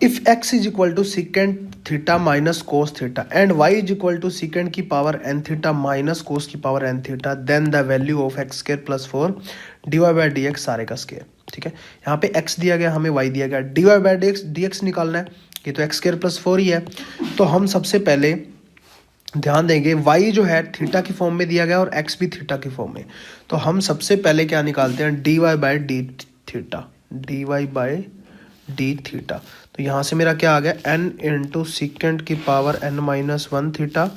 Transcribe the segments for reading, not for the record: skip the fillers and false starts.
If x is equal to secant theta minus cos theta and y is equal to secant की power n theta minus cos की power n theta, then the value of x square plus 4 D Y by D x सारे का square. ठीक है, यहाँ पे x दिया गया, हमें y दिया गया, D Y by D x निकालना है, ये तो एक्स स्क्र प्लस 4 ही है। तो हम सबसे पहले ध्यान देंगे y जो है थीटा की फॉर्म में दिया गया और x भी थीटा की फॉर्म में, तो हम सबसे पहले क्या निकालते हैं, D Y by D theta, D Y by D theta. तो यहाँ से मेरा क्या आ गया, n इंटू सिकेंड की power n minus 1 theta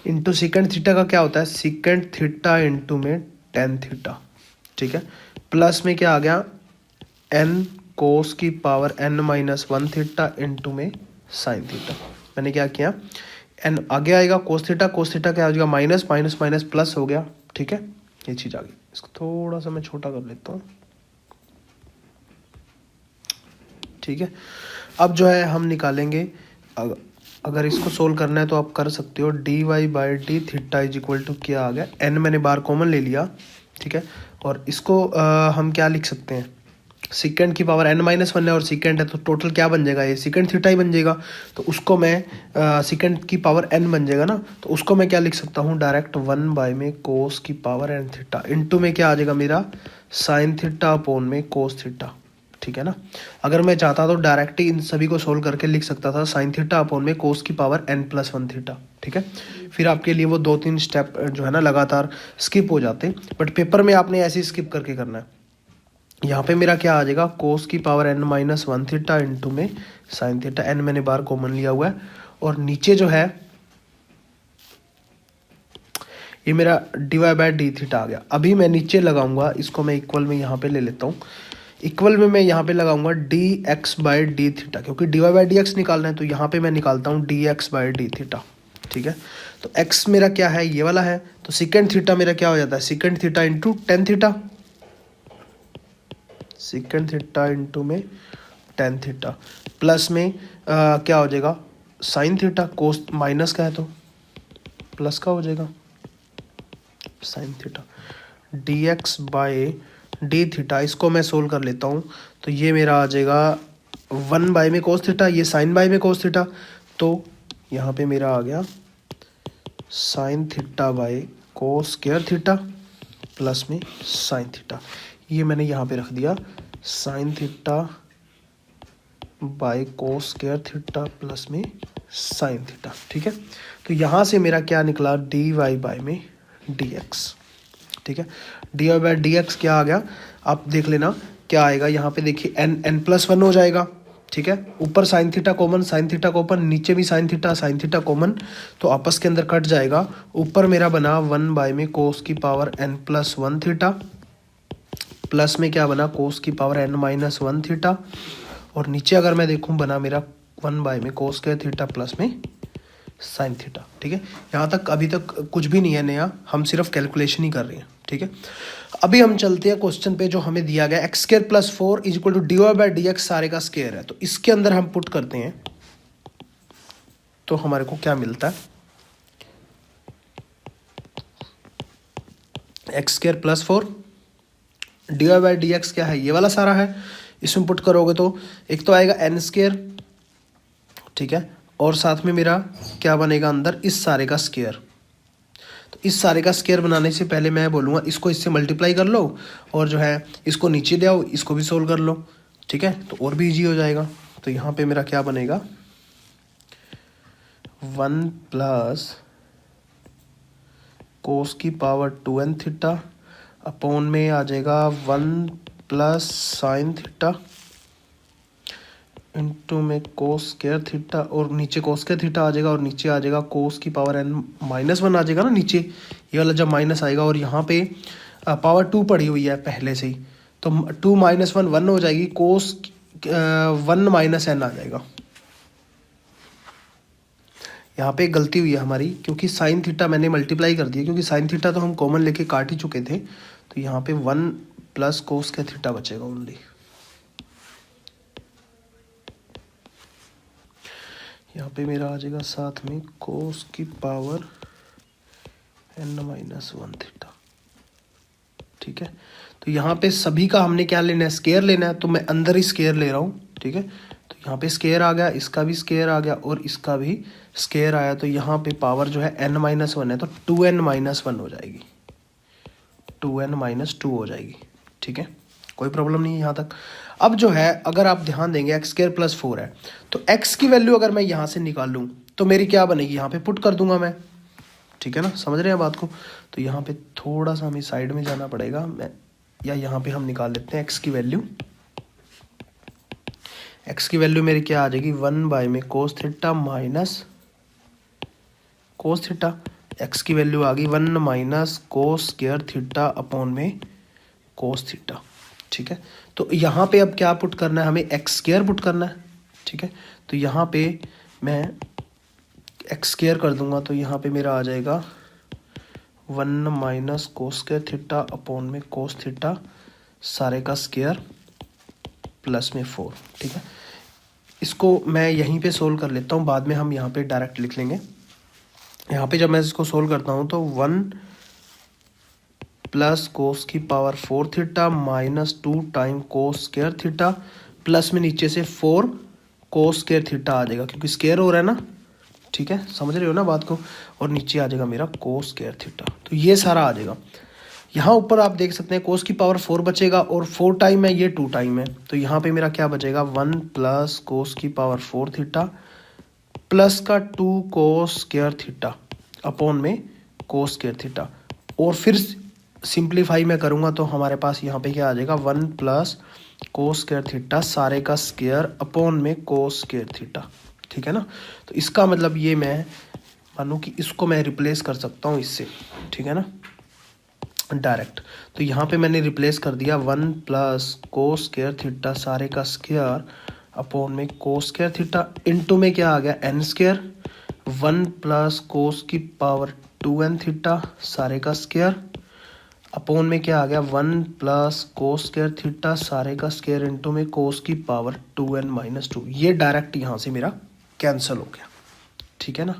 into secant theta का क्या होता है, सिकेंड थीटा इंटू में टेन थीटा। ठीक है, प्लस में क्या आ गया, n कोस की power n minus 1 theta into में साइन थीटा। मैंने क्या किया, n आगे आएगा कोस थीटा क्या हो जाएगा, माइनस माइनस माइनस प्लस हो गया। ठीक है, ये चीज़ आ गई। इसको थोड़ा सा मैं छोटा कर लेता हूँ। ठीक है, अब जो है हम निकालेंगे, अगर इसको सोल्व करना है तो आप कर सकते हो, D Y by D theta is equal to क्या आ गया, एन मैंने बार कॉमन ले लिया। ठीक है, और इसको हम क्या लिख सकते हैं, सिकेंड की पावर n माइनस 1 है और सिकेंड है, तो टोटल क्या बन जाएगा, ये सिकेंड थीटा ही बन जाएगा। तो उसको मैं सिकेंड की पावर n बन जाएगा ना, तो उसको मैं क्या लिख सकता हूँ, डायरेक्ट 1 बाई में कोस की पावर n थीटा इंटू में क्या आ जाएगा मेरा, साइन थीटा अपॉन में कोस थीटा। ठीक है ना, अगर मैं चाहता तो डायरेक्ट ही इन सभी को सोल्व करके लिख सकता था, साइन थीटा अपॉन में कोस की पावर n प्लस 1 थीटा। ठीक है, फिर आपके लिए वो 2-3 स्टेप जो है ना लगातार स्किप हो जाते, बट पेपर में आपने ऐसे स्किप करके करना है। यहाँ पे मेरा क्या आ जाएगा, कोस की power n minus 1 theta into में साइन थीटा, n मैंने बार कॉमन लिया हुआ है, और नीचे जो है ये मेरा d Y by D theta आ गया। अभी मैं नीचे लगाऊंगा, इसको मैं इक्वल में यहाँ पे ले लेता हूँ, इक्वल में मैं यहाँ पे लगाऊंगा d x by D theta, क्योंकि d Y by D x निकालना है, तो यहाँ पे मैं निकालता हूँ d x by D theta. ठीक है, तो एक्स मेरा क्या है, ये वाला है, तो सिकेंड थीटा मेरा क्या हो जाता है, secant theta into tan theta, second theta into में टेन थीटा, प्लस में क्या हो जाएगा, साइन थीटा, कोस माइनस का है तो प्लस का हो जाएगा, sine theta, D x by D theta. इसको मैं सोल्व कर लेता हूँ, तो ये मेरा आ जाएगा 1 बाई में कोस थीटा, ये साइन बाई में कोस थीटा, तो यहाँ पे मेरा आ गया sine theta by cos square theta plus में साइन थीटा। ये मैंने यहाँ पे रख दिया, sine theta by cos square theta plus में साइन थीटा। ठीक है, तो यहाँ से मेरा क्या निकला, डी वाई बाई में डी एक्स। ठीक है, D Y by D X क्या आ गया, आप देख लेना क्या आएगा, यहाँ पे देखिए n प्लस 1 हो जाएगा। ठीक है, ऊपर sine theta common, sine theta common, नीचे भी साइन थीटा कॉमन, तो आपस के अंदर कट जाएगा। ऊपर मेरा बना 1 बाई में कोस की power n plus 1 theta, plus में क्या बना, कोस की पावर n माइनस 1 थीटा, और नीचे अगर मैं देखूँ बना मेरा 1 बाई में कोस स्क्वायर थीटा प्लस में साइन थीटा। ठीक है, यहाँ तक अभी तक कुछ भी नहीं है नया, हम सिर्फ कैलकुलेशन ही कर रहे हैं। ठीक है, अभी हम चलते हैं क्वेश्चन पे जो हमें दिया गया, X square plus 4 is equal to D Y by D x सारे का स्क्वायर है, तो इसके अंदर हम पुट करते हैं तो हमारे को क्या मिलता है, X square plus 4 D Y by D X क्या है, ये वाला सारा है, इसमें पुट करोगे तो एक तो आएगा एन स्क्वायर। ठीक है, और साथ में मेरा क्या बनेगा अंदर, इस सारे का स्क्वायर। तो इस सारे का स्क्वायर बनाने से पहले मैं बोलूँगा इसको इससे मल्टीप्लाई कर लो, और जो है इसको नीचे ले आओ, इसको भी सोल्व कर लो। ठीक है, तो और भी इजी हो जाएगा। तो यहाँ पे मेरा क्या बनेगा, 1 प्लस कोस की पावर 2n थीटा अपॉन में आ जाएगा 1 प्लस साइन थीटा इंटू में कोस स्क्वायर थीटा, और नीचे कोस स्क्वायर थीटा आ जाएगा, और नीचे आ जाएगा कोस की पावर n माइनस 1 आ जाएगा ना नीचे, ये वाला जब माइनस आएगा, और यहाँ पे पावर 2 पड़ी हुई है पहले से ही, तो 2 माइनस 1 1 हो जाएगी, कोस 1 माइनस n आ जाएगा। यहाँ पे गलती हुई है हमारी, क्योंकि साइन थीटा मैंने मल्टीप्लाई कर दिया, क्योंकि साइन थीटा तो हम कॉमन लेके काट ही चुके थे, तो यहाँ पे 1 प्लस कोस का थीटा बचेगा ओनली। यहाँ पे मेरा आ जाएगा साथ में कोस की पावर n माइनस 1 थीटा। ठीक है, तो यहाँ पे सभी का हमने क्या लेना है, स्क्वायर लेना है, तो मैं अंदर ही स्क्वायर ले रहा हूँ। ठीक है, तो यहाँ पे स्केयर आ गया, इसका भी स्केयर आ गया और इसका भी स्केयर आया, तो यहाँ पे पावर जो है n-1 है तो 2n-1 हो जाएगी, 2n-2 हो जाएगी। ठीक है, कोई प्रॉब्लम नहीं है यहाँ तक। अब जो है अगर आप ध्यान देंगे x स्क्वायर प्लस 4 है, तो x की वैल्यू अगर मैं यहाँ से निकालूँ तो मेरी क्या बनेगी, यहाँ पे पुट कर दूंगा मैं। ठीक है ना, समझ रहे हैं बात को। तो यहाँ पे थोड़ा सा हमें साइड में जाना पड़ेगा, मैं या यहाँ पे हम निकाल लेते हैं x की वैल्यू। x की वैल्यू मेरी क्या आ जाएगी, 1 में cos theta minus cos theta. x की वैल्यू आ गई 1 minus cos square theta upon में कोस थीटा। ठीक है, तो यहाँ पे अब क्या पुट करना है, हमें एक्स स्क्वायर पुट करना है। ठीक है, तो यहाँ पे मैं एक्स स्क्वायर कर दूंगा, तो यहाँ पे मेरा आ जाएगा 1 minus cos square theta upon में कोस थीटा सारे का स्क्वायर प्लस में 4। ठीक है, इसको मैं यहीं पे सोल्व कर लेता हूँ, बाद में हम यहाँ पे डायरेक्ट लिख लेंगे। यहाँ पे जब मैं इसको सोल्व करता हूँ तो 1 प्लस कोस की पावर 4 थीटा माइनस 2 टाइम कोस स्क्वायर थीटा प्लस में नीचे से 4 कोस स्क्वायर थीटा आ जाएगा, क्योंकि स्क्वायर हो रहा है ना। ठीक है, समझ रहे हो ना बात को। और नीचे आ जाएगा मेरा कोस स्क्वायर थीटा, तो ये सारा आ जाएगा। यहाँ ऊपर आप देख सकते हैं कोस की पावर 4 बचेगा और 4 टाइम है, ये 2 टाइम है, तो यहाँ पे मेरा क्या बचेगा, 1 प्लस कोस की पावर 4 थीटा प्लस का 2 कोस स्क्वायर थीटा अपॉन में कोस स्क्वायर थीटा। और फिर सिंप्लीफाई मैं करूँगा तो हमारे पास यहाँ पे क्या आ जाएगा, 1 प्लस कोस स्क्वायर थीटा सारे का स्क्वायर अपॉन में कोस स्क्वायर थीटा। ठीक है ना, तो इसका मतलब ये मैं मानूँ कि इसको मैं रिप्लेस कर सकता हूँ इससे। ठीक है ना, डायरेक्ट। तो यहाँ पे मैंने रिप्लेस कर दिया 1 प्लस कोस स्क्वायर थीटा सारे का स्क्वायर अपॉन में कोस स्क्वायर थीटा, इनटू में क्या आ गया n स्क्वायर, 1 प्लस कोस की पावर 2n थीटा सारे का स्क्वायर अपॉन में क्या आ गया, 1 प्लस कोस स्क्वायर थीटा सारे का स्क्वायर इनटू में कोस की पावर 2n-2। ये डायरेक्ट यहाँ से मेरा कैंसिल हो गया। ठीक है ना,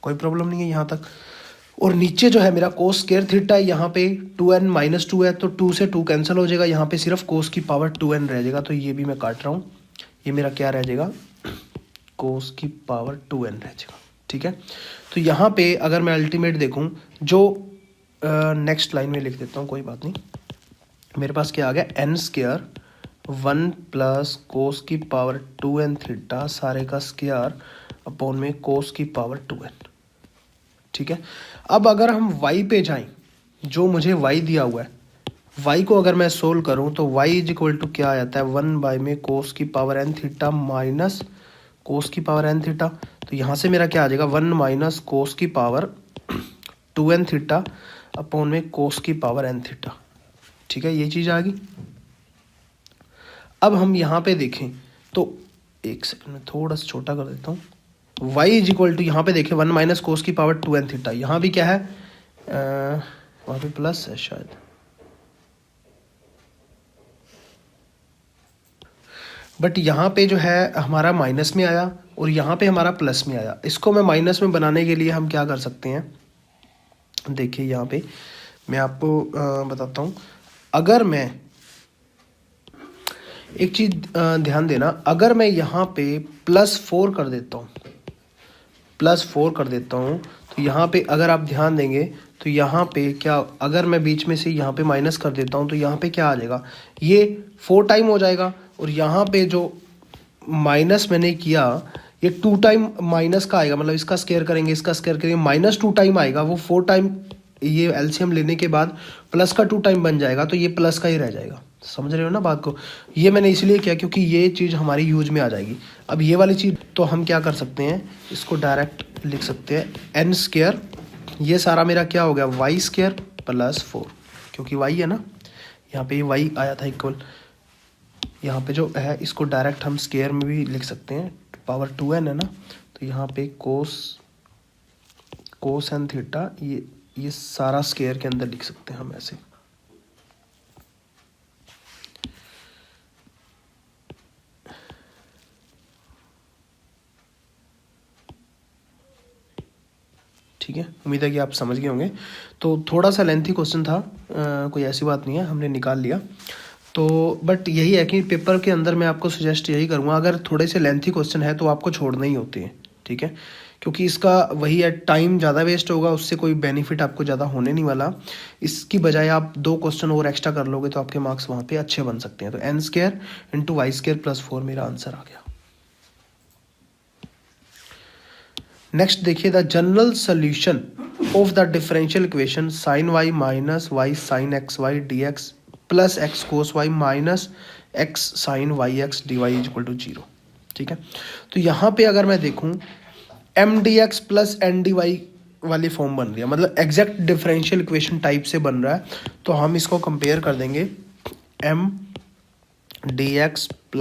कोई प्रॉब्लम नहीं है यहाँ तक। और नीचे जो है मेरा कोस स्क्वायर थीटा, यहाँ पे 2n-2 है, तो 2 से 2 कैंसिल हो जाएगा, यहाँ पे सिर्फ कोस की पावर 2n रह जाएगा, तो ये भी मैं काट रहा हूँ, ये मेरा क्या रह जाएगा, कोस की पावर 2n रह जाएगा। ठीक है, तो यहाँ पे अगर मैं अल्टीमेट देखूँ, जो नेक्स्ट लाइन में लिख देता हूँ, कोई बात नहीं। मेरे पास क्या आ गया, n स्क्वायर 1 प्लस कोस की पावर 2n थीटा सारे का स्क्वायर अपॉन में कोस की पावर 2n। ठीक है, अब अगर हम y पे जाएं, जो मुझे y दिया हुआ है, y को अगर मैं सोल्व करूं तो y इज इक्वल टू क्या आ जाता है, 1 में कोस की power n theta minus cos की पावर n थीटा। तो यहाँ से मेरा क्या आ जाएगा, 1 माइनस कोस की पावर 2n थीटा अपॉन में कोस की पावर n थीटा। ठीक है, ये चीज़ आ गई। अब हम यहाँ पे देखें तो एक सेकंड में थोड़ा सा छोटा कर देता हूँ। y इज इक्वल टू यहाँ पे देखें 1 माइनस कोस की पावर 2n थीटा, यहाँ भी क्या है, वहाँ पे प्लस है शायद, बट यहाँ पे जो है हमारा माइनस में आया और यहाँ पे हमारा प्लस में आया। इसको मैं माइनस में बनाने के लिए हम क्या कर सकते हैं, देखिए यहाँ पे मैं आपको बताता हूँ। अगर मैं एक चीज़ ध्यान देना, अगर मैं यहाँ पे +4 कर देता हूँ, +4 कर देता हूँ, तो यहाँ पे अगर आप ध्यान देंगे तो यहाँ पे क्या, अगर मैं बीच में से यहाँ पे माइनस कर देता हूँ तो यहाँ पे क्या आ जाएगा, ये 4 टाइम हो जाएगा, और यहाँ पे जो माइनस मैंने किया ये 2 टाइम माइनस का आएगा, मतलब इसका स्क्वायर करेंगे, इसका स्क्वायर करेंगे, -2 टाइम आएगा, वो 4 टाइम ये एलसीएम लेने के बाद प्लस का 2 टाइम बन जाएगा, तो ये प्लस का ही रह जाएगा। समझ रहे हो ना बात को। ये मैंने इसलिए किया क्योंकि ये चीज़ हमारी यूज में आ जाएगी। अब ये वाली चीज़ तो हम क्या कर सकते हैं, इसको डायरेक्ट लिख सकते हैं n स्क्वायर, ये सारा मेरा क्या हो गया, y स्क्वायर +4, क्योंकि y है ना, यहाँ पे y आया था इक्वल, यहाँ पे जो है इसको डायरेक्ट हम स्क्वायर में भी लिख सकते हैं, पावर 2n है ना, तो यहाँ पे कोस n थीटा, ये सारा स्क्वायर के अंदर लिख सकते हैं हम ऐसे। ठीक है, उम्मीद है कि आप समझ गए होंगे। तो थोड़ा सा लेंथी क्वेश्चन था, कोई ऐसी बात नहीं है, हमने निकाल लिया। तो बट यही है कि पेपर के अंदर मैं आपको सजेस्ट यही करूँगा, अगर थोड़े से लेंथी क्वेश्चन है तो आपको छोड़ना ही होते हैं, ठीक है, क्योंकि इसका वही है, टाइम ज़्यादा वेस्ट होगा, उससे कोई बेनिफिट आपको ज़्यादा होने नहीं वाला। इसकी बजाय आप 2 क्वेश्चन और एक्स्ट्रा कर लोगे तो आपके मार्क्स वहाँ पे अच्छे बन सकते हैं। तो n² × y² + 4 मेरा आंसर आ गया। नेक्स्ट देखिए, the general solution of the differential equation sin y - y sin xy dx + x cos y - x sin yx dy = 0, ठीक है। तो यहाँ पे अगर मैं देखूँ mdx + ndy वाली फॉर्म बन रही है, मतलब एग्जैक्ट डिफरेंशियल इक्वेशन टाइप से बन रहा है। तो हम इसको कंपेयर कर देंगे mdx +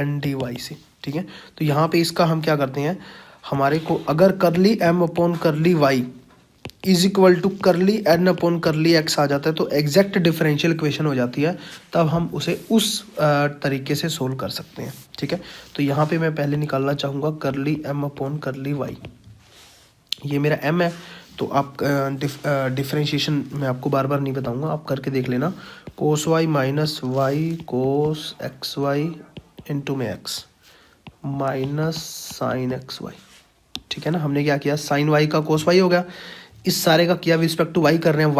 ndy से, ठीक है। तो यहाँ पे इसका हम क्या करते हैं, हमारे को अगर करली m/करली y = करली n/करली x आ जाता है तो एग्जैक्ट डिफरेंशियल इक्वेशन हो जाती है, तब हम उसे उस तरीके से सोल्व कर सकते हैं, ठीक है। तो यहाँ पे मैं पहले निकालना चाहूँगा करली m/करली y, ये मेरा m है। तो आप डिफरेंशिएशन मैं आपको बार बार नहीं बताऊँगा, आप करके देख लेना। cos y - y cos xy × x sin xy, ठीक है ना। हमने क्या किया, sin y का cos y हो गया, इस सारे का किया रिस्पेक्ट टू y कर रहे हैं,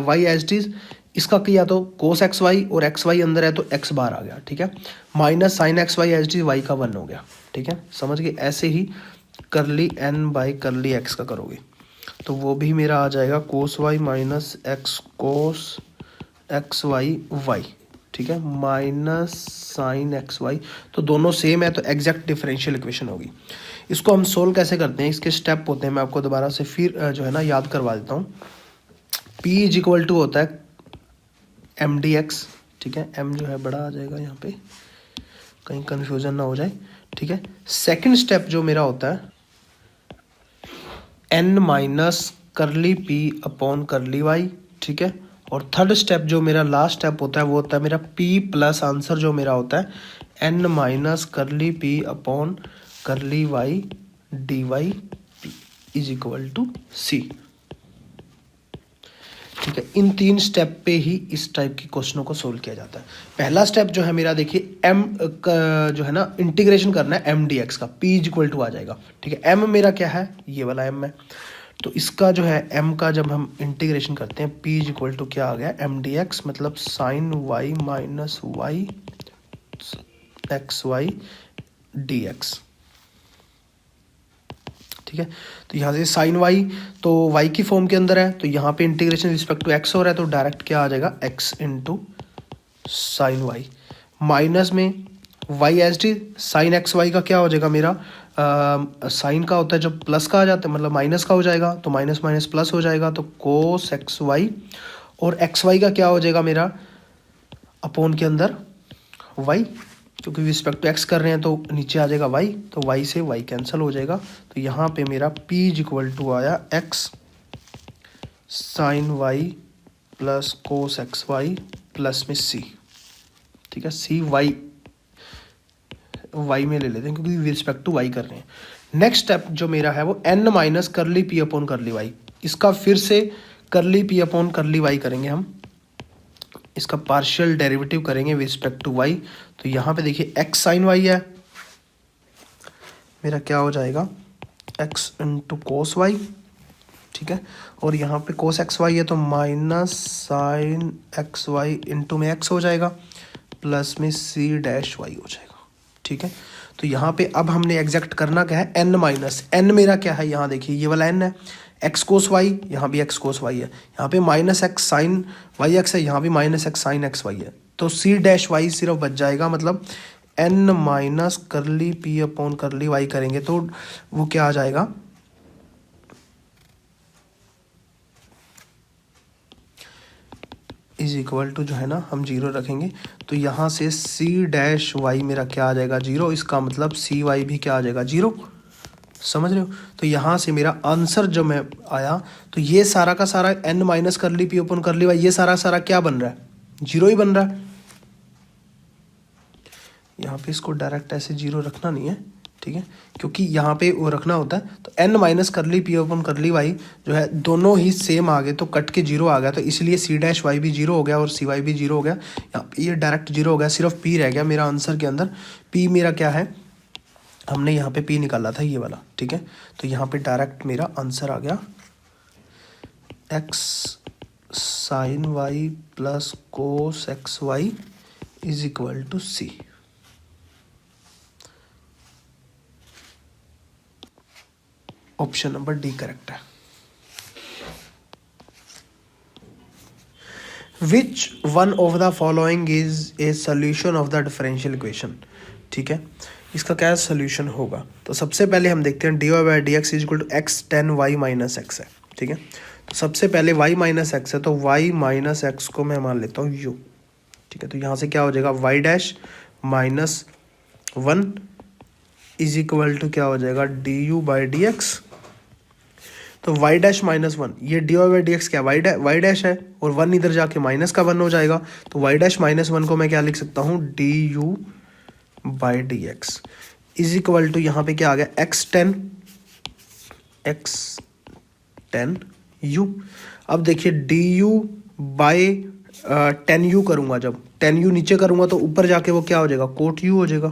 y एज इट इज, इसका किया तो cos xy और xy अंदर है तो x बार आ गया, ठीक है, minus sin xy as it is y का 1 हो गया, ठीक है, समझ गए। ऐसे ही करली n/करली x का करोगे तो वो भी मेरा आ जाएगा cos y - x cos xy y, ठीक है, माइनस sin xy। तो दोनों सेम है तो एग्जैक्ट डिफरेंशियल इक्वेशन होगी। इसको हम सोल्व कैसे करते हैं, इसके स्टेप होते हैं, मैं आपको दोबारा से फिर जो है ना याद करवा देता हूँ। P = होता है mdx, ठीक है, m जो है बड़ा आ जाएगा यहाँ पे, कहीं कंफ्यूजन ना हो जाए, ठीक है। सेकंड स्टेप जो मेरा होता है n - करली p/करली y, ठीक है। और थर्ड स्टेप जो मेरा लास्ट स्टेप होता है वो होता है मेरा p प्लस आंसर जो मेरा होता है n - करली p/करली y dy = c, ठीक है। इन 3 स्टेप पे ही इस टाइप के क्वेश्चनों को सोल्व किया जाता है। पहला स्टेप जो है मेरा देखिए m का जो है ना इंटीग्रेशन करना है mdx का, p = आ जाएगा, ठीक है। m मेरा क्या है, ये वाला m है, तो इसका जो है m का जब हम इंटीग्रेशन करते हैं p = क्या आ गया, mdx मतलब sin y - y xy dx, ठीक है। तो यहाँ से sin y तो y की फॉर्म के अंदर है, तो यहाँ पे इंटीग्रेशन रिस्पेक्ट टू x हो रहा है तो डायरेक्ट क्या आ जाएगा, x × sin y, माइनस में y as T sin xy का क्या हो जाएगा मेरा, साइन का होता है जब प्लस का आ जाता है मतलब माइनस का हो जाएगा, तो माइनस माइनस प्लस हो जाएगा, तो cos xy और xy का क्या हो जाएगा मेरा अपॉन के अंदर y, क्योंकि रिस्पेक्ट टू x कर रहे हैं तो नीचे आ जाएगा y, तो y से y कैंसिल हो जाएगा। तो यहाँ पे मेरा p = आया x sin y plus cos xy plus में c, ठीक है, c y में ले लेते हैं क्योंकि रिस्पेक्ट टू y कर रहे हैं। नेक्स्ट स्टेप जो मेरा है वो n - करली p/करली y, इसका फिर से करली p/करली y करेंगे हम, इसका पार्शियल डेरिवेटिव करेंगे रिस्पेक्ट टू y। तो यहाँ पे देखिए x sin y है मेरा, क्या हो जाएगा x × cos y, ठीक है, और यहाँ पे cos xy है तो माइनस sin xy इंटू में x हो जाएगा प्लस में c डैश y हो जाएगा, ठीक है। तो यहाँ पे अब हमने एग्जैक्ट करना क्या है, n मेरा क्या है, यहाँ देखिए ये वाला n है, x cos y, यहाँ भी x cos y है, यहाँ पे -x sin yx है, यहाँ भी -x sin xy है, तो c डैश y सिर्फ बच जाएगा, मतलब n - करली p/करली y करेंगे तो वो क्या आ जाएगा, = जो है ना हम 0 रखेंगे, तो यहाँ से c डैश y मेरा क्या आ जाएगा 0, इसका मतलब cy भी क्या आ जाएगा 0, समझ रहे हो। तो यहाँ से मेरा आंसर जो मैं आया, तो ये सारा का सारा n - करली p/करली y ये सारा सारा क्या बन रहा है, 0 ही बन रहा है। यहाँ पे इसको डायरेक्ट ऐसे 0 रखना नहीं है, ठीक है, क्योंकि यहाँ पे वो रखना होता है। तो n माइनस करली पी अपन करली वाई जो है दोनों ही सेम आ गए, तो कट के जीरो आ गया, तो इसलिए सी डैश वाई भी जीरो हो गया और सी वाई भी जीरो हो गया। यहाँ पे ये डायरेक्ट जीरो हो गया, सिर्फ पी रह गया मेरा आंसर के अंदर। पी मेरा क्या है, हमने यहाँ पे पी निकाला था ये वाला, ठीक है। तो यहाँ पे डायरेक्ट मेरा आंसर आ गया x sine y plus cos x y is equal to c. Option number d correct है। Which one of the following is a solution of the differential equation, ठीक है। इसका क्या सोल्यूशन होगा, तो सबसे पहले हम देखते हैं D Y by D X is equal to X tan Y minus X है, ठीक है। तो सबसे पहले y माइनस एक्स है, तो y माइनस एक्स को मैं मान लेता हूँ u, ठीक है। तो यहाँ से क्या हो जाएगा y dash minus one is equal to क्या हो जाएगा D U by D X. तो y डैश माइनस वन, ये D Y by D X क्या y डैश है, और वन इधर जाके माइनस का वन हो जाएगा। तो y डैश माइनस वन को मैं क्या लिख सकता हूँ D U by D X is equal to यहाँ पे क्या आ गया एक्स टेन यू। अब देखिए D U by ten you करूँगा, जब टेन यू नीचे करूँगा तो ऊपर जाके वो क्या हो जाएगा कोट यू हो जाएगा,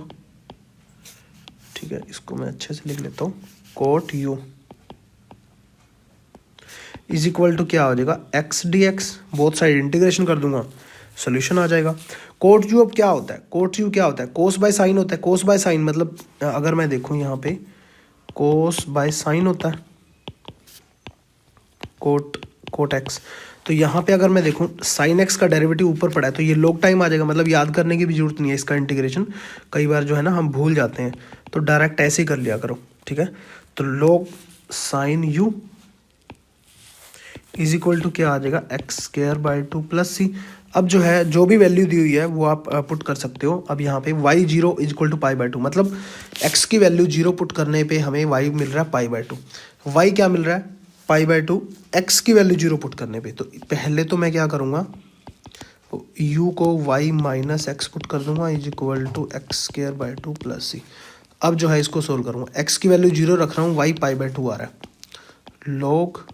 ठीक है। इसको मैं अच्छे से लिख लेता हूँ कोट यू इज इक्वल टू क्या हो जाएगा X D x, both side integration कर दूंगा, सोल्यूशन आ जाएगा। कोट यू अब क्या होता है, कोट यू क्या होता है कोस बाय साइन होता है। कोस बाय साइन मतलब अगर मैं देखूँ यहाँ पे कोस बाय साइन होता है कोट एक्स। तो यहाँ पे अगर मैं देखूँ साइन एक्स का डेरिवेटिव ऊपर पड़ा है, तो ये लॉग टाइम आ जाएगा, मतलब याद करने की भी जरूरत नहीं है इसका इंटीग्रेशन। कई बार जो है ना हम भूल जाते हैं, तो डायरेक्ट ऐसे ही कर लिया करो, ठीक है। तो log sine u is equal to क्या आ जाएगा x square by two plus c. अब जो है जो भी वैल्यू दी हुई है वो आप पुट कर सकते हो। अब यहाँ पे y zero is equal to pi by two, मतलब x की वैल्यू जीरो पुट करने पे हमें y मिल रहा है पाई बाई टू, y क्या मिल रहा है पाई बाई टू, x की वैल्यू जीरो पुट करने पे। तो पहले तो मैं क्या करूँगा u को y माइनस एक्स पुट कर दूंगा is equal to x square by two plus c. अब जो है इसको सोल्व करूँगा, x की वैल्यू जीरो रख रहा हूँ, y पाई बाई टू आ रहा है, log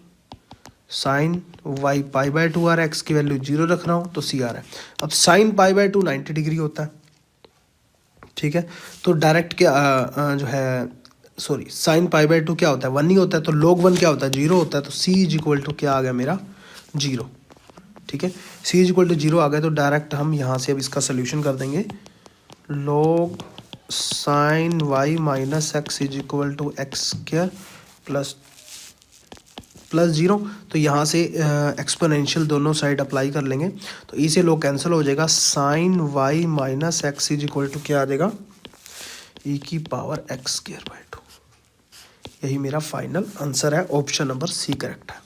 sine y pi by two आ रहा है, x की वैल्यू जीरो रख रहा हूँ तो c आ रहा है। अब sine pi by to 90 degree होता है, ठीक है। तो डायरेक्ट क्या जो है sorry sine pi by to क्या होता है वन ही होता है, तो लॉग वन क्या होता है जीरो होता है। तो c इज इक्वल टू क्या आ गया मेरा जीरो, ठीक है। c is equal to zero आ गया, तो डायरेक्ट हम यहाँ से अब इसका सोल्यूशन कर देंगे। Log sine y minus X is equal to x square plus zero. तो यहाँ से एक्सपोनेंशियल दोनों साइड अप्लाई कर लेंगे, तो ई से लोग कैंसिल हो जाएगा। Sine y minus X is equal to क्या आ जाएगा ई की power X square by two. यही मेरा फाइनल आंसर है, ऑप्शन नंबर सी करेक्ट है।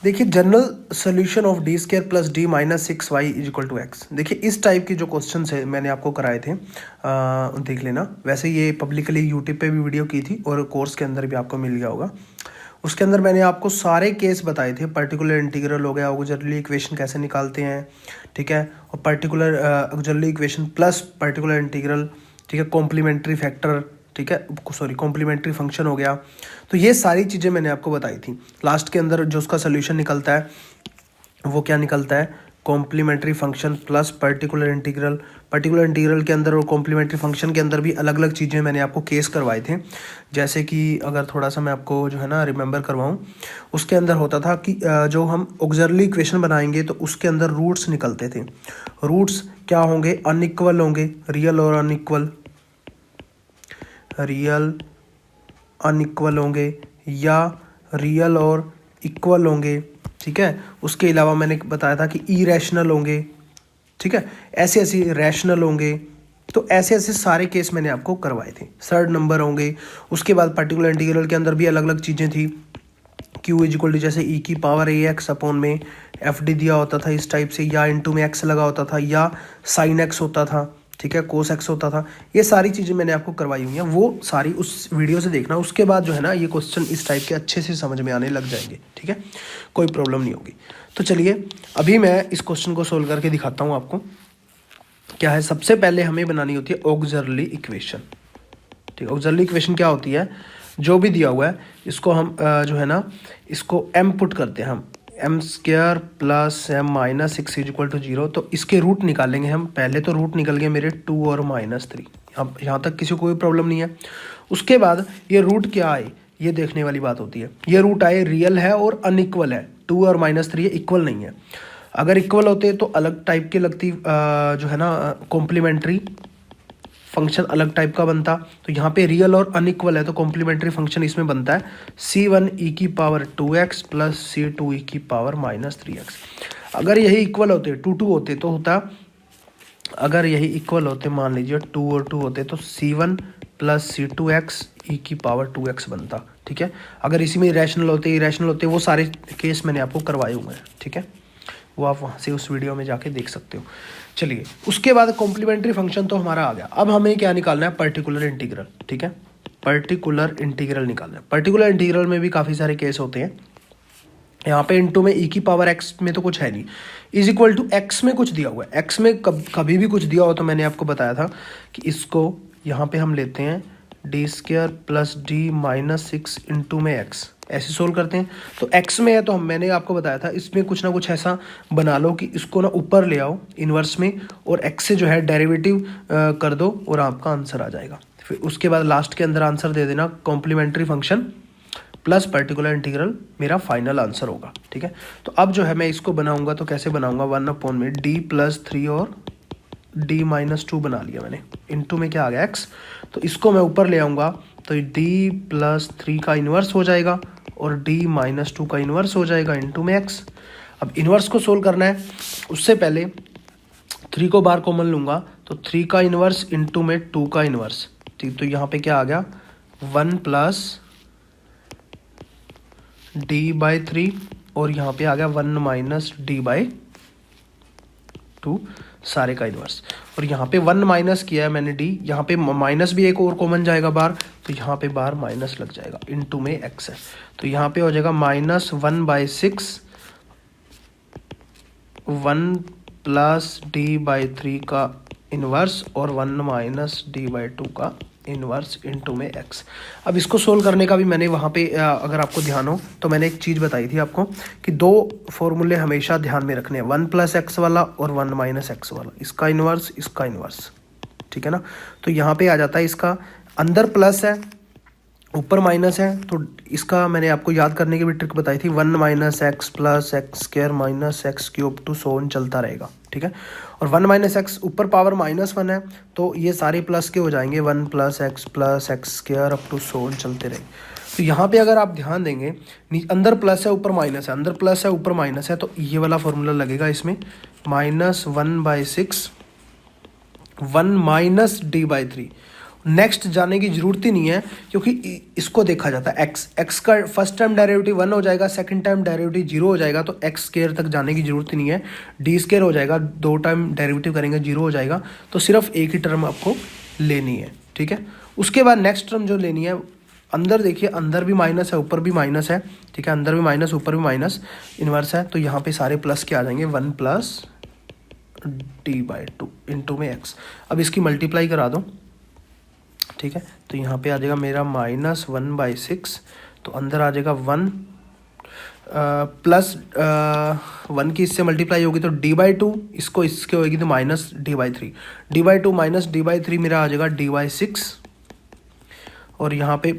देखिए general solution of D square plus D minus six Y is equal to X. देखिए इस टाइप की जो क्वेश्चन है मैंने आपको कराए थे, देख लेना। वैसे ये पब्लिकली यूट्यूब पे भी वीडियो की थी और कोर्स के अंदर भी आपको मिल गया होगा। उसके अंदर मैंने आपको सारे केस बताए थे, पर्टिकुलर इंटीग्रल हो गया, ऑक्सिलरी इक्वेशन कैसे निकालते हैं, ठीक है, और particular auxiliary equation plus particular integral, ठीक है, कॉम्प्लीमेंट्री फैक्टर, ठीक है, सॉरी कॉम्प्लीमेंट्री फंक्शन हो गया। तो ये सारी चीज़ें मैंने आपको बताई थी। लास्ट के अंदर जो उसका सोल्यूशन निकलता है वो क्या निकलता है complementary function plus particular integral. Particular integral के अंदर और कॉम्प्लीमेंट्री फंक्शन के अंदर भी अलग अलग चीज़ें मैंने आपको केस करवाए थे। जैसे कि अगर थोड़ा सा मैं आपको जो है ना रिमेंबर करवाऊँ, उसके अंदर होता था कि जो हम ऑक्सिलरी इक्वेशन बनाएंगे तो उसके अंदर रूट्स निकलते थे। रूट्स क्या होंगे अनइक्वल होंगे, रियल और अनइक्वल, रियल अनइक्वल होंगे या रियल और इक्वल होंगे, ठीक है। उसके अलावा मैंने बताया था कि इरेशनल होंगे, ठीक है, ऐसे ऐसे रैशनल होंगे। तो ऐसे ऐसे सारे केस मैंने आपको करवाए थे। थर्ड नंबर होंगे। उसके बाद पर्टिकुलर इंटीग्रल के अंदर भी अलग अलग चीज़ें थी। क्यू इज इक्वल टू जैसे ई की पावर ए एक्स अपॉन में एफ डी दिया होता था इस टाइप से, या इंटू में एक्स लगा होता था, या साइन एक्स होता था, ठीक है, कोस एक्स होता था। ये सारी चीज़ें मैंने आपको करवाई हुई हैं, वो सारी उस वीडियो से देखना। उसके बाद जो है ना ये क्वेश्चन इस टाइप के अच्छे से समझ में आने लग जाएंगे, ठीक है, कोई प्रॉब्लम नहीं होगी। तो चलिए अभी मैं इस क्वेश्चन को सोल्व करके दिखाता हूँ आपको। क्या है, सबसे पहले हमें बनानी होती है ऑक्सिलरी इक्वेशन। ठीक है, ऑक्सिलरी इक्वेशन क्या होती है, जो भी दिया हुआ है इसको हम जो है ना इसको m पुट करते हैं हम, M square plus M minus 6 is equal to 0। तो इसके रूट निकालेंगे हम। पहले तो रूट निकल गए मेरे 2 और -3, यहाँ तक किसी को कोई प्रॉब्लम नहीं है। उसके बाद ये रूट क्या आए ये देखने वाली बात होती है। ये रूट आए रियल है और अनइक्वल है, 2 और -3 इक्वल नहीं है। अगर इक्वल होते तो अलग टाइप की लगती जो है ना कॉम्प्लीमेंट्री फंक्शन अलग टाइप का बनता। तो यहाँ पे रियल और अनइक्वल है तो कॉम्प्लीमेंट्री फंक्शन इसमें बनता है c1 e की power 2x plus c2 e की पावर -3x। अगर यही इक्वल होते 2 2 होते तो होता, अगर यही इक्वल होते मान लीजिए 2 और 2 होते तो c1 प्लस c2x e की पावर 2x बनता। ठीक है, अगर इसी में इरेशनल होते वो सारे केस मैंने आपको करवाए हुए हैं। ठीक है, वो आप वहाँ से उस वीडियो में जाके देख सकते हो। चलिए, उसके बाद कॉम्प्लीमेंट्री फंक्शन तो हमारा आ गया। अब हमें क्या निकालना है, पर्टिकुलर इंटीग्रल। ठीक है, पर्टिकुलर इंटीग्रल निकालना है। पर्टिकुलर इंटीग्रल में भी काफ़ी सारे केस होते हैं। यहाँ पे इनटू में e की पावर x में तो कुछ है नहीं, इज इक्वल टू x में कुछ दिया हुआ है। x में कभी भी कुछ दिया हो तो मैंने आपको बताया था कि इसको यहाँ पे हम लेते हैं D square plus D minus 6 into में x, ऐसे सोल्व करते हैं। तो x में है तो मैंने आपको बताया था इसमें कुछ ना कुछ ऐसा बना लो कि इसको ना ऊपर ले आओ इन्वर्स में और x से जो है डेरिवेटिव कर दो और आपका आंसर आ जाएगा। फिर उसके बाद लास्ट के अंदर आंसर दे देना complementary function plus particular integral, मेरा फाइनल आंसर होगा। ठीक है, तो अब जो है मैं इसको बनाऊंगा तो कैसे बनाऊंगा, 1 में डी प्लस 3 और डी माइनस 2 बना लिया मैंने। इनटू में क्या आ गया x, तो इसको मैं ऊपर ले आऊँगा तो डी प्लस 3 का इन्वर्स हो जाएगा और डी माइनस 2 का इन्वर्स हो जाएगा इनटू में x। अब इन्वर्स को सोल्व करना है, उससे पहले 3 को बाहर कॉमन लूँगा तो 3 का इन्वर्स इंटू में 2 का इन्वर्स। ठीक, तो यहाँ पे क्या आ गया 1 प्लस d/3 और यहाँ पे आ गया 1 माइनस d/2 सारे का इन्वर्स। और यहाँ पे 1 माइनस किया है मैंने d, यहाँ पे माइनस भी एक और कॉमन जाएगा बाहर तो यहाँ पे बाहर माइनस लग जाएगा, इनटू में x है तो यहाँ पे हो जाएगा -1/6 1 प्लस d/3 का इन्वर्स और 1 माइनस d/2 का इन्वर्स इनटू में x। अब इसको सोल्व करने का भी मैंने वहाँ पे अगर आपको ध्यान हो तो मैंने एक चीज़ बताई थी आपको कि 2 फॉर्मूले हमेशा ध्यान में रखने हैं, 1 प्लस एक्स वाला और 1 माइनस एक्स वाला, इसका इन्वर्स इसका इन्वर्स। ठीक है ना, तो यहाँ पे आ जाता है इसका अंदर प्लस है ऊपर माइनस है तो इसका मैंने आपको याद करने की भी ट्रिक बताई थी, 1 minus x plus X square minus x cube two so on चलता रहेगा। ठीक है, और 1 माइनस एक्स ऊपर पावर -1 है तो ये सारे प्लस के हो जाएंगे, 1 plus X square up to so on चलते रहेंगे। तो यहाँ पे अगर आप ध्यान देंगे अंदर प्लस है ऊपर माइनस है, अंदर प्लस है ऊपर माइनस है तो ये वाला फॉर्मूला लगेगा इसमें -1/6 1 माइनस d/3। नेक्स्ट जाने की जरूरत ही नहीं है क्योंकि इसको देखा जाता है x का फर्स्ट टाइम डेरिवेटिव 1 हो जाएगा, सेकंड टाइम डेरिवेटिव 0 हो जाएगा तो x स्क्वायर तक जाने की जरूरत ही नहीं है, d स्क्वायर हो जाएगा, 2 टाइम डेरिवेटिव करेंगे 0 हो जाएगा तो सिर्फ एक ही टर्म आपको लेनी है। ठीक है, उसके बाद नेक्स्ट टर्म जो लेनी है, अंदर देखिए अंदर भी माइनस है ऊपर भी माइनस है। ठीक है, अंदर भी माइनस ऊपर भी माइनस इन्वर्स है तो यहाँ पे सारे प्लस के आ जाएंगे, 1 प्लस d/2 इंटू में x। अब इसकी मल्टीप्लाई करा दो। ठीक है, तो यहाँ पे आ जाएगा मेरा -1/6 तो अंदर आ जाएगा 1 प्लस 1 की इससे मल्टीप्लाई होगी तो d/2, इसको इसके होगी तो minus d/3, d/2 minus d/3 मेरा आ जाएगा d/6 और यहाँ पे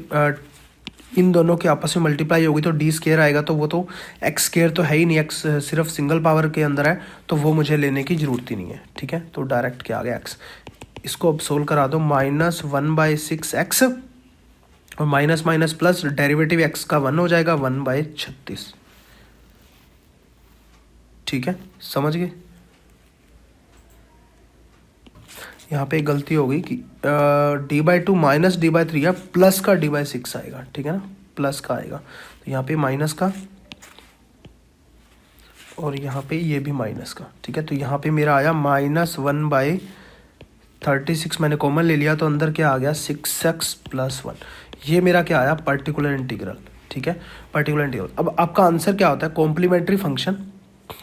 इन दोनों के आपस में मल्टीप्लाई होगी तो डी स्क्वायर आएगा तो वो तो एक्स स्क्वायर तो है ही नहीं, एक्स सिर्फ सिंगल पावर के अंदर है तो वो मुझे लेने की ज़रूरत ही नहीं है। ठीक है, तो डायरेक्ट क्या आ गया एक्स, इसको अब सोल्व करा दो -1/6 एक्स और minus minus plus derivative x का 1 हो जाएगा 1/36। ठीक है, समझ गए। यहाँ पे गलती हो गई कि d/2 माइनस d/3 या प्लस का d/6 आएगा। ठीक है ना, प्लस का आएगा तो यहाँ पे माइनस का और यहाँ पे ये भी माइनस का। ठीक है, तो यहाँ पे मेरा आया -1/36 मैंने कॉमन ले लिया तो अंदर क्या आ गया 6x + 1। ये मेरा क्या आया पर्टिकुलर इंटीग्रल। ठीक है, पर्टिकुलर इंटीग्रल। अब आपका आंसर क्या होता है कॉम्प्लीमेंट्री फंक्शन।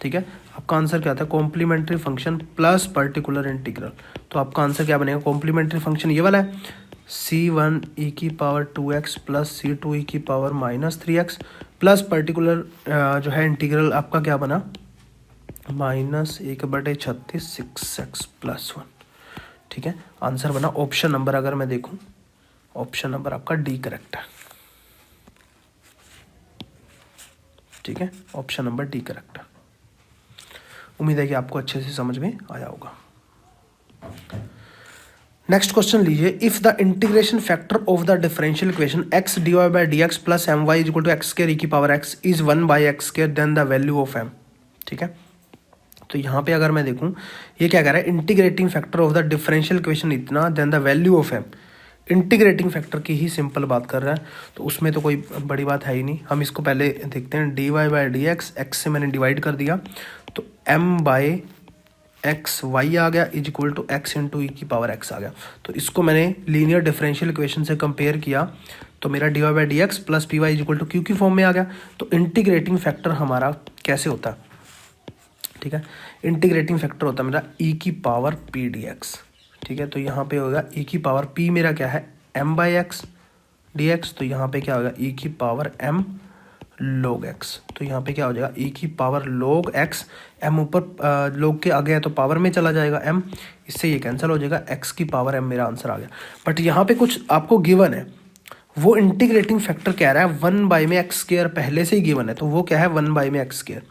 ठीक है, आपका आंसर क्या था, complementary function plus particular integral. तो आपका आंसर क्या बनेगा, कॉम्प्लीमेंट्री फंक्शन ये वाला है, c1 e की power 2x plus c2 e की पावर -3x प्लस पर्टिकुलर जो है इंटीग्रल आपका क्या बना, -1/36 6x + 1। ठीक है, आंसर बना ऑप्शन नंबर, अगर मैं देखूं ऑप्शन नंबर आपका डी करेक्ट है। ठीक है, ऑप्शन नंबर डी करेक्ट है। उम्मीद है कि आपको अच्छे से समझ में आया होगा। नेक्स्ट क्वेश्चन लीजिए, if the integration factor of the differential equation x dy/dx plus my equal to x square e की power x is 1/x square then the value of m। ठीक है, तो यहाँ पे अगर मैं देखूँ ये क्या कह रहा है, integrating factor of the differential equation इतना then the value of m। Integrating factor की ही सिंपल बात कर रहा है, तो उसमें तो कोई बड़ी बात है ही नहीं। हम इसको पहले देखते हैं, dy/dx x से मैंने डिवाइड कर दिया तो m/x y आ गया is equal to x into e की पावर x आ गया। तो इसको मैंने लीनियर डिफरेंशियल इक्वेशन से कंपेयर किया तो मेरा dy/dx plus py is equal to q की फॉर्म में आ गया। तो इंटीग्रेटिंग फैक्टर हमारा कैसे होता है, ठीक है, इंटीग्रेटिंग फैक्टर होता है मेरा e की पावर p dx। ठीक है, तो यहाँ पे होगा e की पावर p मेरा क्या है m/x dx, तो यहाँ पे क्या होगा e की पावर m log x। तो यहाँ पे क्या हो जाएगा e की पावर log x, m ऊपर log के आगे है तो पावर में चला जाएगा m, इससे ये कैंसिल हो जाएगा, x की पावर m मेरा आंसर आ गया। बट यहाँ पे कुछ आपको गिवन है, वो इंटीग्रेटिंग फैक्टर कह रहा है 1 में एक्स स्क्वायर पहले से ही गिवन है, तो वो क्या है 1 में एक्स स्क्वायर।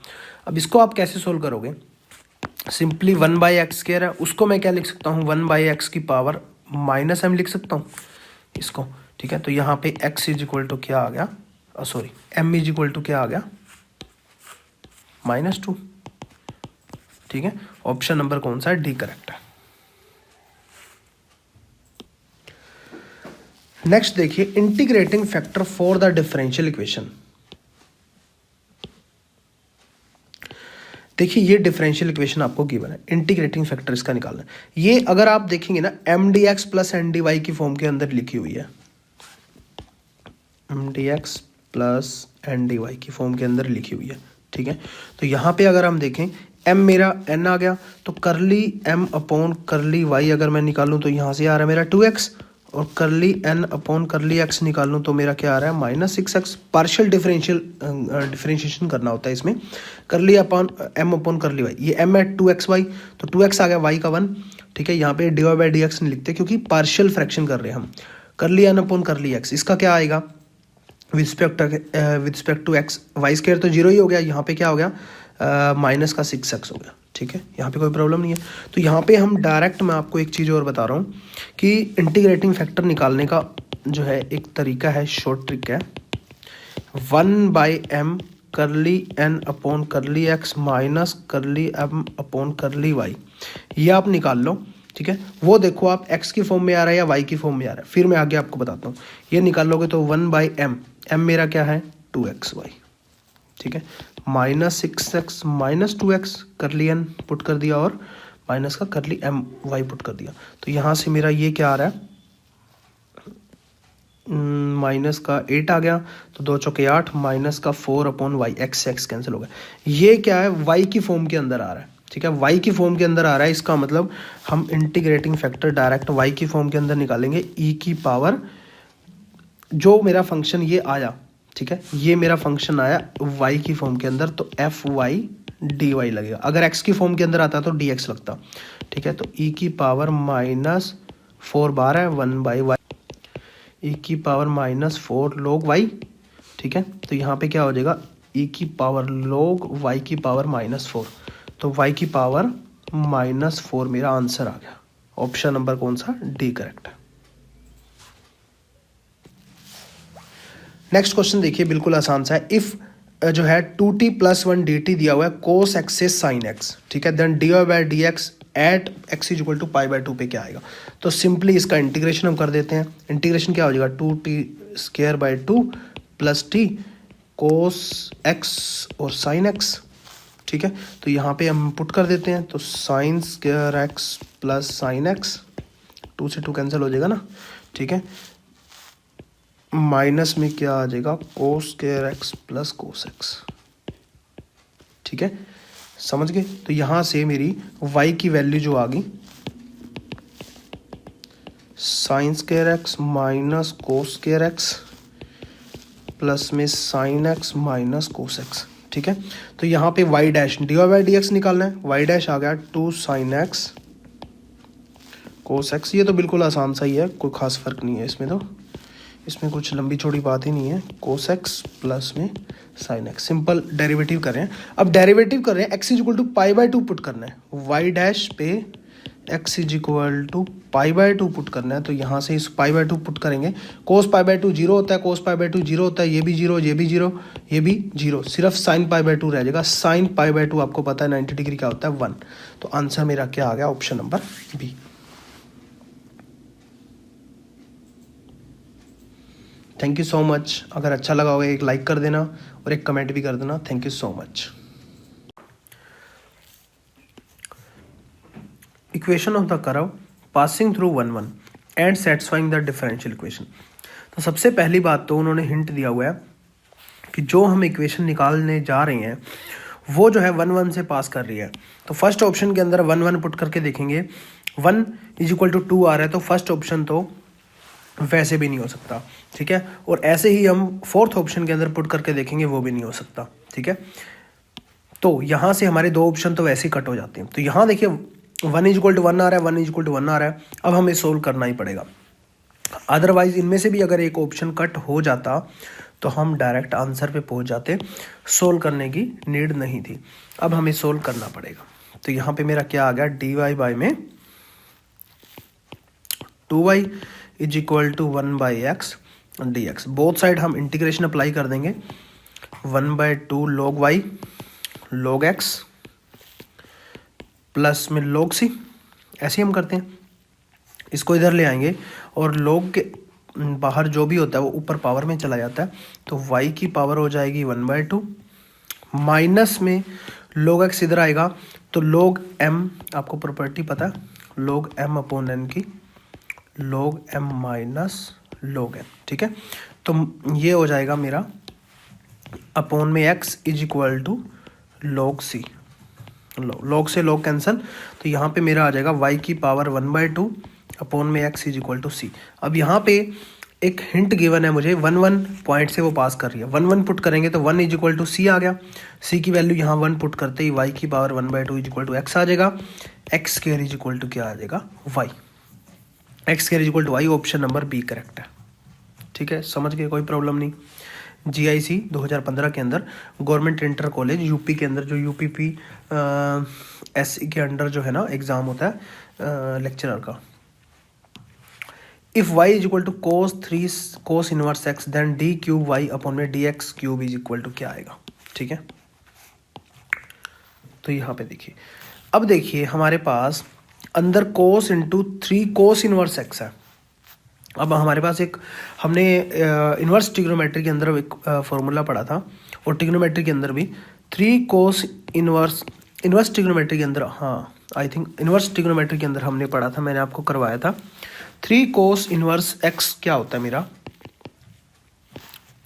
अब इसको आप कैसे सोल्व करोगे, सिंपली 1/x स्क्वायर है, उसको मैं क्या लिख सकता हूँ 1/x की पावर -m लिख सकता हूँ इसको। ठीक है, तो यहाँ पे x इज इक्वल टू क्या आ गया, sorry m is equal to क्या आ गया -2। ठीक है, ऑप्शन नंबर कौन सा है, डी करेक्ट है। नेक्स्ट देखिए, integrating factor for the differential equation. देखिए ये डिफरेंशियल इक्वेशन आपको गिवन है, इंटीग्रेटिंग फैक्टर इसका निकालना है। ये अगर आप देखेंगे ना mdx प्लस ndy की फॉर्म के अंदर लिखी हुई है, mdx प्लस ndy की फॉर्म के अंदर लिखी हुई है। ठीक है, तो यहाँ पे अगर हम देखें m मेरा n आ गया, तो करली m अपॉन करली y अगर मैं निकालूं तो यहाँ से आ रहा है मेरा 2x, और करली n अपॉन करली x निकालूं तो मेरा क्या आ रहा है -6x। पार्शियल डिफरेंशिएशन करना होता है इसमें, करली अपॉन m अपॉन करली y, ये m है 2xy तो 2x आ गया y का 1। ठीक है, यहाँ पे dy/dx नहीं लिखते क्योंकि पार्शियल फ्रैक्शन कर रहे हैं हम। करली n अपॉन करली x, इसका क्या आएगा with respect to x, Y square तो 0 ही हो गया, यहाँ पे क्या हो गया -6x हो गया। ठीक है, यहाँ पे कोई प्रॉब्लम नहीं है। तो यहाँ पे हम डायरेक्ट, मैं आपको एक चीज़ और बता रहा हूँ कि इंटीग्रेटिंग फैक्टर निकालने का जो है एक तरीका है, शॉर्ट ट्रिक है, 1/m करली n अपॉन करली x माइनस करली m अपॉन करली y, ये आप निकाल लो। ठीक है, वो देखो आप x की फॉर्म में आ रहा है या y की फॉर्म में आ रहा है, फिर मैं आगे आपको बताता हूँ। ये निकाल लोगे तो 1/m, m मेरा क्या है 2xy। ठीक है, -6x -2x करली n पुट कर दिया और माइनस का करली m y पुट कर दिया, तो यहाँ से मेरा ये क्या आ रहा है माइनस का 8 आ गया, तो 2 चौके 8 माइनस का 4 upon Y, X X cancel हो गया। ये क्या है y की फॉर्म के अंदर आ रहा है। ठीक है, y की फॉर्म के अंदर आ रहा है, इसका मतलब हम इंटीग्रेटिंग फैक्टर डायरेक्ट y की फॉर्म के अंदर निकालेंगे, e की पावर जो मेरा फंक्शन ये आया। ठीक है, ये मेरा फंक्शन आया y की फॉर्म के अंदर, तो एफ वाई डी वाई लगेगा। अगर x की फॉर्म के अंदर आता तो dx लगता। ठीक है, तो e की पावर -4 बार है 1/y, e की पावर -4 log y। ठीक है, तो यहाँ पे क्या हो जाएगा e की पावर log y की पावर -4, तो y की पावर -4 मेरा आंसर आ गया। ऑप्शन नंबर कौन सा, डी करेक्ट है। नेक्स्ट क्वेश्चन देखिए, बिल्कुल आसान सा है। इफ जो है 2t + 1 dt दिया हुआ है cos x से sin x, ठीक है, then dy/dx at x is equal to π/2 पे क्या आएगा। तो सिंपली इसका इंटीग्रेशन हम कर देते हैं। इंटीग्रेशन क्या हो जाएगा 2t² / 2 + t cos x और sin x। ठीक है, तो यहाँ पे हम पुट कर देते हैं, तो sin² x + sin x, 2 से 2 कैंसिल हो जाएगा ना। ठीक है, माइनस में क्या आ जाएगा cos² x + cos x। ठीक है, समझ गए। तो यहाँ से मेरी y की वैल्यू जो आ गई sine square x minus cos square x plus में sine x minus cos x. ठीक है, तो यहाँ पे y dash d Y by D x निकालना है। y डैश आ गया 2 साइन एक्स कोस एक्स। ये तो बिल्कुल आसान सा ही है, कोई खास फर्क नहीं है इसमें, तो इसमें कुछ लंबी चौड़ी बात ही नहीं है। कोस एक्स प्लस में साइन एक्स, सिंपल डेरिवेटिव कर रहे हैं। अब डेरिवेटिव कर रहे हैं x is equal to pi by 2 put करना है, y डैश पे x is equal to pi by 2 put करना है। तो यहाँ से इस पाई बाई 2 पुट करेंगे। कोस पाई बाई 2 जीरो होता है, कोस पाई बाई 2 जीरो होता है, ये भी जीरो, ये भी जीरो, ये भी जीरो, सिर्फ साइन पाई बाई 2 रह जाएगा। साइन पाई बाई 2 आपको पता है 90 डिग्री का होता है 1। तो आंसर मेरा क्या आ गया, option number B. Thank you so much. अगर अच्छा लगा होगा एक लाइक कर देना और एक कमेंट भी कर देना। Thank you so much. Equation of the curve passing through 1 1 and satisfying the differential equation. तो सबसे पहली बात तो उन्होंने हिंट दिया हुआ है कि जो हम इक्वेशन निकालने जा रहे हैं वो जो है 1 1 से पास कर रही है। तो फर्स्ट ऑप्शन के अंदर 1 1 पुट करके देखेंगे, 1 इज इक्वल टू 2 आ रहा है, तो फर्स्ट ऑप्शन तो वैसे भी नहीं हो सकता। ठीक है, और ऐसे ही हम फोर्थ ऑप्शन के अंदर पुट करके देखेंगे, वो भी नहीं हो सकता। ठीक है, तो यहाँ से हमारे दो ऑप्शन तो वैसे ही कट हो जाते हैं। तो यहाँ देखिए 1 इज इक्वल टू 1 आ रहा है, 1 इज इक्वल टू 1 आ रहा है। अब हमें सोल्व करना ही पड़ेगा, अदरवाइज इनमें से भी अगर एक ऑप्शन कट हो जाता तो हम डायरेक्ट आंसर पे पहुंच जाते, सोल्व करने की नीड नहीं थी। अब हमें सोल्व करना पड़ेगा। तो यहाँ पे मेरा क्या आ गया, डी वाई बाई में 2y is equal to 1 by x D x. Both side हम इंटीग्रेशन अप्लाई कर देंगे, 1 by 2 log y log x plus में log c। ऐसे ही हम करते हैं, इसको इधर ले आएंगे और log के बाहर जो भी होता है वो ऊपर पावर में चला जाता है। तो y की पावर हो जाएगी 1 बाई 2 माइनस में log x इधर आएगा, तो log m, आपको प्रॉपर्टी पता है, log m अपॉन n की log m minus log n। ठीक है, तो ये हो जाएगा मेरा अपॉन में x is equal to log c। log से log कैंसिल, तो यहाँ पे मेरा आ जाएगा y की पावर 1 बाई 2 अपॉन में x is equal to c। अब यहाँ पे एक हिंट गिवन है मुझे, 1 1 पॉइंट से वो पास कर रही है। 1 1 पुट करेंगे तो 1 इज इक्वल टू c आ गया। c की वैल्यू यहाँ 1 पुट करते ही y की power 1 by 2 is equal to x आ जाएगा। x square is equal to क्या आ जाएगा, y। x square is equal to y, option number B correct है। ठीक है, समझ गए, कोई प्रॉब्लम नहीं। GIC 2015 के अंदर गवर्नमेंट इंटर कॉलेज यूपी के अंदर, जो UPP SE के अंडर जो है ना एग्ज़ाम होता है लेक्चरर का। If y is equal to cos 3 cos inverse x then d cube y upon में D x cube is equal to क्या आएगा। ठीक है, तो यहाँ पे देखिए, अब देखिए हमारे पास अंदर कोस इंटू 3 कोस इनवर्स x है। अब हमारे पास एक, हमने इन्वर्स ट्रिग्नोमेट्री के अंदर एक फॉर्मूला पढ़ा था, और ट्रिग्नोमेट्री के अंदर भी 3 कोस इन्वर्स ट्रिग्नोमेट्री के अंदर, हाँ आई थिंक इन्वर्स ट्रिग्नोमेट्री के अंदर हमने पढ़ा था, मैंने आपको करवाया था। 3 कोस इन्वर्स x क्या होता है मेरा,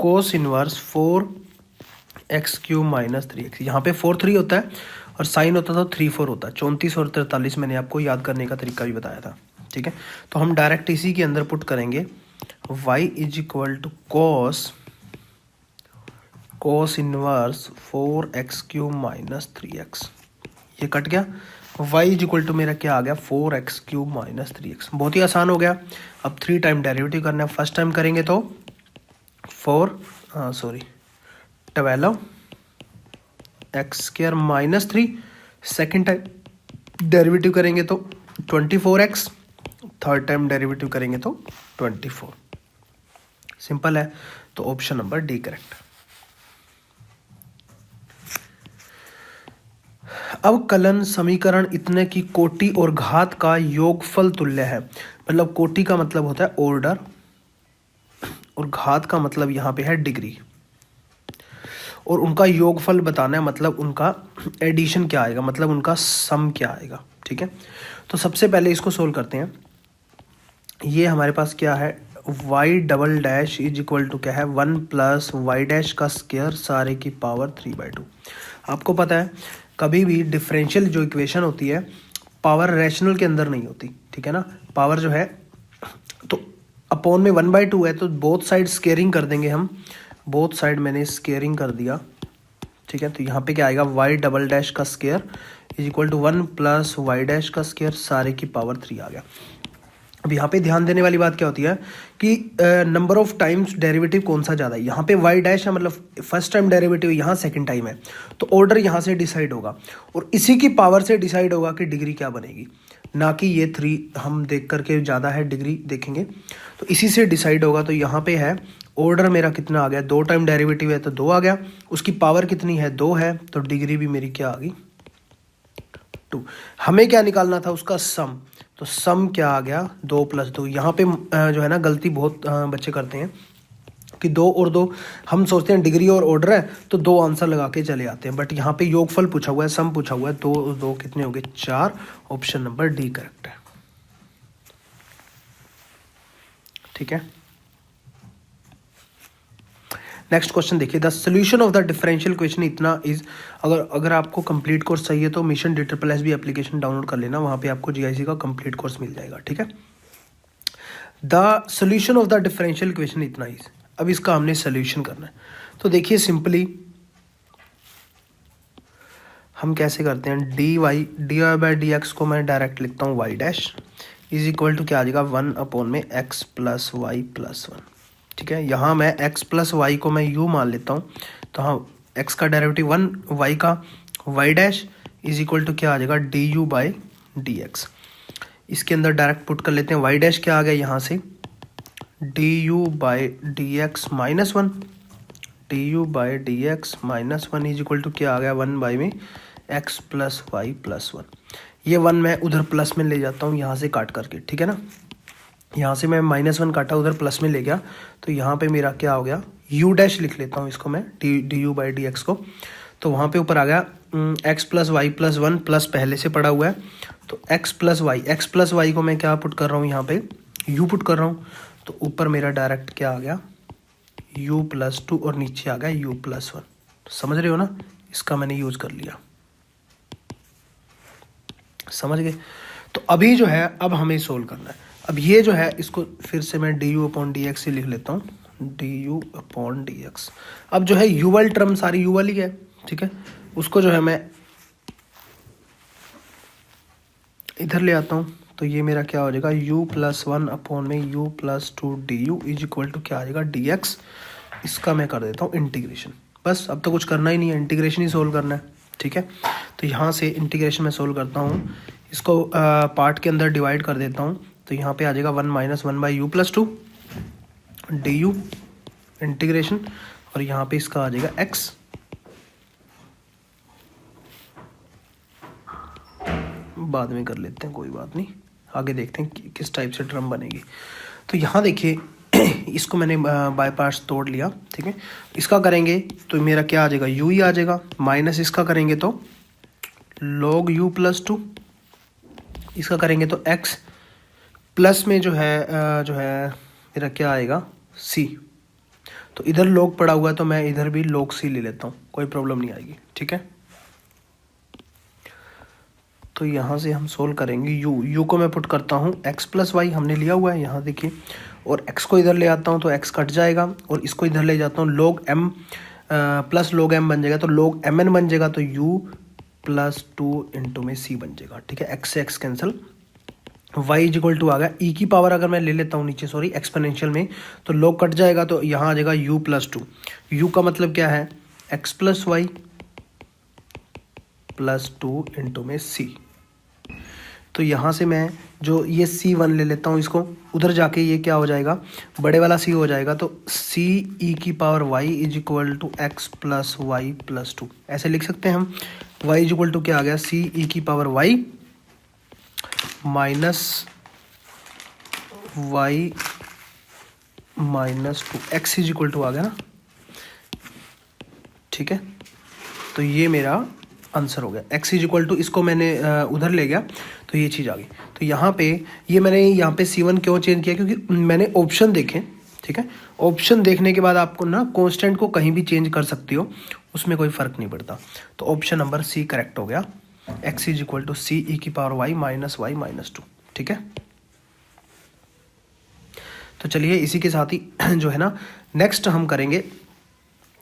कोस inverse 4x cube minus 3x। यहाँ पे 4 3 होता है और साइन होता था 3 4 होता है। 34 और 43 मैंने आपको याद करने का तरीका भी बताया था। ठीक है, तो हम डायरेक्ट इसी के अंदर पुट करेंगे, y is equal to cos inverse 4x cube minus 3x। ये कट गया, y इज इक्वल टू मेरा क्या आ गया, 4x क्यूब माइनस 3x। बहुत ही आसान हो गया। अब 3 टाइम डेरिवेटिव करना है। फर्स्ट टाइम करेंगे तो 12 x square minus 3, second time derivative करेंगे तो 24x, थर्ड टाइम डेरिवेटिव करेंगे तो 24। सिंपल है, तो ऑप्शन नंबर डी करेक्ट। अवकलन समीकरण इतने की कोटि और घात का योगफल तुल्य है। मतलब कोटि का मतलब होता है ऑर्डर और घात का मतलब यहाँ पे है डिग्री, और उनका योगफल बताना है, मतलब उनका एडिशन क्या आएगा, मतलब उनका सम क्या आएगा। ठीक है, तो सबसे पहले इसको सोल्व करते हैं। ये हमारे पास क्या है, y double dash is equal to क्या है, 1 प्लस वाई डैश का स्क्वायर सारे की पावर 3 बाई 2। आपको पता है कभी भी डिफरेंशियल जो इक्वेशन होती है पावर रैशनल के अंदर नहीं होती, ठीक है ना। पावर जो है तो अपॉन में 1/2 है, तो बोथ साइड स्केयरिंग कर देंगे हम। बोथ साइड मैंने स्केयरिंग कर दिया, ठीक है। तो यहाँ पे क्या आएगा, वाई डबल डैश का square is equal to 1 plus y dash का स्केयर सारे की पावर 3 आ गया। अब यहाँ पे ध्यान देने वाली बात क्या होती है कि नंबर ऑफ टाइम्स डेरिवेटिव कौन सा ज़्यादा है। यहाँ पे वाई डैश है, मतलब फर्स्ट टाइम डेरिवेटिव, यहाँ सेकंड टाइम है, तो ऑर्डर यहाँ से डिसाइड होगा और इसी की पावर से डिसाइड होगा कि डिग्री क्या बनेगी, ना कि ये 3 हम देख करके ज़्यादा है डिग्री देखेंगे, तो इसी से डिसाइड होगा। तो यहाँ पे है ऑर्डर मेरा कितना आ गया, 2 टाइम डेरिवेटिव है तो 2 आ गया, उसकी पावर कितनी है 2 है, तो डिग्री भी मेरी क्या आ गई 2। हमें क्या निकालना था उसका सम, तो सम क्या आ गया 2 + 2। यहाँ पे जो है ना गलती बहुत बच्चे करते हैं कि 2 और 2 हम सोचते हैं डिग्री और ऑर्डर है तो 2 आंसर लगा के चले आते हैं, बट यहाँ पे योगफल पूछा हुआ है, सम पूछा हुआ है। 2 और 2 कितने हो गए 4, ऑप्शन नंबर डी करेक्ट है, ठीक है। नेक्स्ट क्वेश्चन देखिए, the solution of the differential equation इतना इज, अगर आपको कंप्लीट कोर्स चाहिए तो मिशन DSSB एप्लीकेशन डाउनलोड कर लेना, वहाँ पे आपको GIC का कंप्लीट कोर्स मिल जाएगा, ठीक है। The solution of the differential equation इतना इज, अब इसका हमने सोल्यूशन करना है। तो देखिए सिंपली हम कैसे करते हैं, dy/dx को मैं डायरेक्ट लिखता हूँ y dash is equal to क्या आ जाएगा 1/x + y + 1, ठीक है। यहाँ मैं x + y को मैं u मान लेता हूँ, तो हाँ x का डेरिवेटिव 1, y का y dash is equal to क्या आ जाएगा du/dx। इसके अंदर डायरेक्ट पुट कर लेते हैं, y डैश क्या आ गया यहाँ से du/dx -1, du/dx -1 is equal to क्या आ गया 1/x + y + 1। ये 1 मैं उधर प्लस में ले जाता हूँ यहाँ से काट करके, ठीक है ना। यहाँ से मैं -1 काटा उधर प्लस में ले गया, तो यहाँ पे मेरा क्या हो गया u डैश लिख लेता हूँ इसको मैं du/dx को, तो वहाँ पे ऊपर आ गया x + y + 1 प्लस पहले से पड़ा हुआ है, तो x + y को मैं क्या पुट कर रहा हूँ यहाँ पे u पुट कर रहा हूँ, तो ऊपर मेरा डायरेक्ट क्या आ गया u + 2 और नीचे आ गया u + 1। तो समझ रहे हो ना, इसका मैंने यूज कर लिया, समझ गए। तो अभी जो है अब हमें सोल्व करना है। अब ये जो है इसको फिर से मैं du/dx ही लिख लेता हूँ, du/dx। अब जो है u वाली टर्म सारी u वाली है, ठीक है, उसको जो है मैं इधर ले आता हूँ, तो ये मेरा क्या हो जाएगा u + 1 में u + 2 du is equal to क्या आ जाएगा dx। इसका मैं कर देता हूँ इंटीग्रेशन, बस अब तो कुछ करना ही नहीं है, इंटीग्रेशन ही सोल्व करना है, ठीक है। तो यहाँ से इंटीग्रेशन में सोल्व करता हूँ, इसको पार्ट के अंदर डिवाइड कर देता हूँ, तो यहाँ पे आ जाएगा 1 - 1/u + 2 du इंटीग्रेशन, और यहाँ पे इसका आ जाएगा x, बाद में कर लेते हैं कोई बात नहीं, आगे देखते हैं किस टाइप से टर्म बनेगी। तो यहाँ देखिए इसको मैंने बाय पार्ट्स तोड़ लिया, ठीक है। इसका करेंगे तो मेरा क्या आ जाएगा u ही आ जाएगा, माइनस इसका करेंगे तो log u + 2, इसका करेंगे तो x, प्लस में जो है मेरा क्या आएगा c। तो इधर log पड़ा हुआ है तो मैं इधर भी log c ले लेता हूँ, कोई प्रॉब्लम नहीं आएगी, ठीक है। तो यहाँ से हम सोल्व करेंगे, u को मैं पुट करता हूँ x + y हमने लिया हुआ है यहाँ देखिए, और x को इधर ले आता हूँ तो x कट जाएगा, और इसको इधर ले जाता हूँ log m plus log m बन जाएगा, तो log mn बन जाएगा, तो u + 2 में c बन जाएगा, ठीक है। x से x cancel, y is equal to आ गया e की पावर, अगर मैं ले लेता हूँ नीचे सॉरी एक्सपोनेंशियल में, तो log कट जाएगा, तो यहाँ आ जाएगा u + 2। u का मतलब क्या है x + y + 2 में c। तो यहाँ से मैं जो ये c1 ले लेता हूँ, इसको उधर जाके ये क्या हो जाएगा बड़े वाला c हो जाएगा, तो c e की power y is equal to x + y + 2 ऐसे लिख सकते हैं हम। y इज इक्वल टू क्या आ गया c e की power y minus y -2 x is equal to आ गया ना, ठीक है। तो ये मेरा आंसर हो गया, x इज इक्वल टू, इसको मैंने उधर ले गया तो ये चीज़ आ गई। तो यहाँ पे ये मैंने यहाँ पे c1 क्यों चेंज किया, क्योंकि मैंने ऑप्शन देखे, ठीक है। ऑप्शन देखने के बाद आपको ना कांस्टेंट को कहीं भी चेंज कर सकते हो, उसमें कोई फ़र्क नहीं पड़ता। तो ऑप्शन नंबर सी करेक्ट हो गया, x is equal to C E की power y minus y minus 2। ठीक है, तो चलिए इसी के साथ ही जो है ना नेक्स्ट हम करेंगे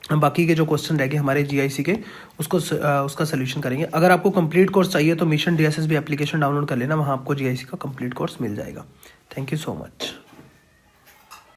बाकी के जो क्वेश्चन रह गए हमारे जीआईसी के, उसका सोल्यूशन करेंगे। अगर आपको कंप्लीट कोर्स चाहिए तो मिशन डीएसएसबी एप्लीकेशन डाउनलोड कर लेना, वहाँ आपको जीआईसी का कंप्लीट कोर्स मिल जाएगा। Thank you so much.